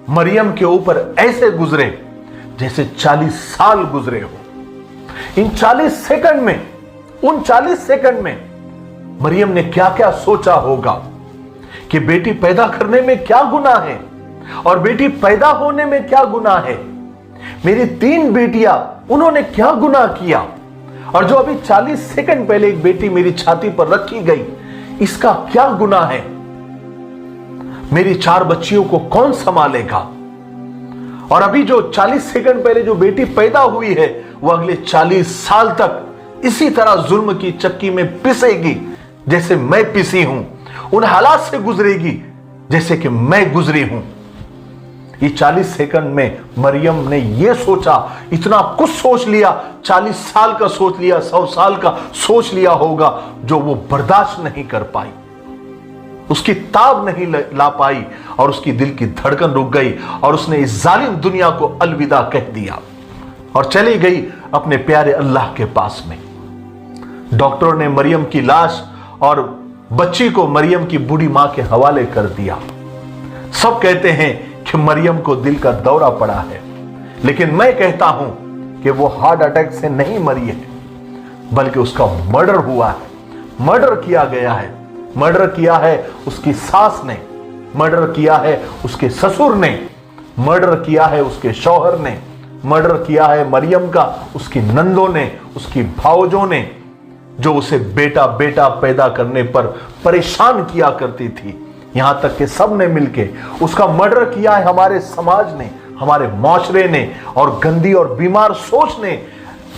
मरियम के ऊपर ऐसे गुजरे जैसे 40 साल गुजरे हो। इन 40 सेकंड में, उन 40 सेकंड में मरियम ने क्या क्या सोचा होगा कि बेटी पैदा करने में क्या गुनाह है और बेटी पैदा होने में क्या गुनाह है। मेरी 3 बेटियां, उन्होंने क्या गुनाह किया, और जो अभी 40 सेकंड पहले एक बेटी मेरी छाती पर रखी गई, इसका क्या गुनाह है। मेरी 4 बच्चियों को कौन संभालेगा। और अभी जो 40 सेकंड पहले जो बेटी पैदा हुई है, वो अगले 40 साल तक इसी तरह जुल्म की चक्की में पिसेगी जैसे मैं पिसी हूं, उन हालात से गुजरेगी जैसे कि मैं गुजरी हूं। ये 40 सेकंड में मरियम ने ये सोचा, इतना कुछ सोच लिया, 40 साल का सोच लिया, 100 साल का सोच लिया होगा, जो वो बर्दाश्त नहीं कर पाई, उसकी ताब नहीं ला पाई, और उसकी दिल की धड़कन रुक गई और उसने इस जालिम दुनिया को अलविदा कह दिया और चली गई अपने प्यारे अल्लाह के पास में। डॉक्टरों ने मरियम की लाश और बच्ची को मरियम की बूढ़ी मां के हवाले कर दिया। सब कहते हैं कि मरियम को दिल का दौरा पड़ा है, लेकिन मैं कहता हूं कि वो हार्ट अटैक से नहीं मरी है, बल्कि उसका मर्डर हुआ है, मर्डर किया गया है। मर्डर किया है उसकी सास ने, मर्डर किया है उसके ससुर ने, मर्डर किया है उसके शौहर ने, मर्डर किया है मरियम का उसकी नंदों ने, उसकी भावजों ने, जो उसे बेटा बेटा पैदा करने पर परेशान किया करती थी। यहां तक कि सब ने मिलके उसका मर्डर किया है हमारे समाज ने, हमारे माशरे ने, और गंदी और बीमार सोच ने।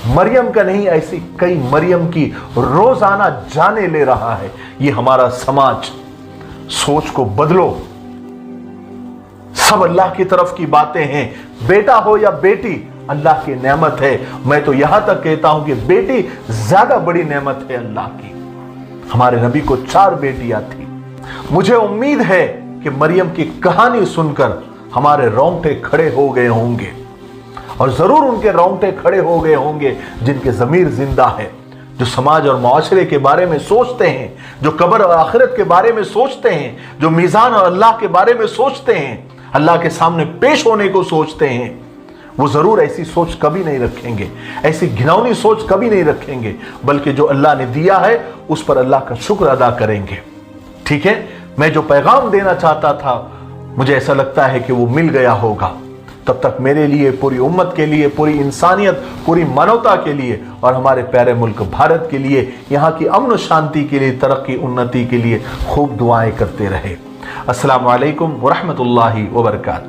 मरियम का नहीं, ऐसी कई मरियम की रोजाना जाने ले रहा है ये हमारा समाज। सोच को बदलो। सब अल्लाह की तरफ की बातें हैं, बेटा हो या बेटी अल्लाह की नेमत है। मैं तो यहां तक कहता हूं कि बेटी ज्यादा बड़ी नेमत है अल्लाह की। हमारे नबी को 4 बेटियां थी। मुझे उम्मीद है कि मरियम की कहानी सुनकर हमारे रोंगटे खड़े हो गए होंगे, और जरूर उनके रोंगटे खड़े हो गए होंगे जिनके ज़मीर जिंदा है, जो समाज और मुआशरे के बारे में सोचते हैं, जो कब्र और आखिरत के बारे में सोचते हैं, जो मीज़ान और अल्लाह के बारे में सोचते हैं, अल्लाह के सामने पेश होने को सोचते हैं। वो जरूर ऐसी सोच कभी नहीं रखेंगे, ऐसी घिनौनी सोच कभी नहीं रखेंगे, बल्कि जो अल्लाह ने दिया है उस पर अल्लाह का शुक्र अदा करेंगे। ठीक है, मैं जो पैगाम देना चाहता था, मुझे ऐसा लगता है कि वो मिल गया होगा। तब तक मेरे लिए, पूरी उम्मत के लिए, पूरी इंसानियत, पूरी मानवता के लिए और हमारे प्यारे मुल्क भारत के लिए, यहाँ की अमन शांति के लिए, तरक्की उन्नति के लिए खूब दुआएं करते रहे। अस्सलामु अलैकुम व रहमतुल्लाहि व बरकातहू।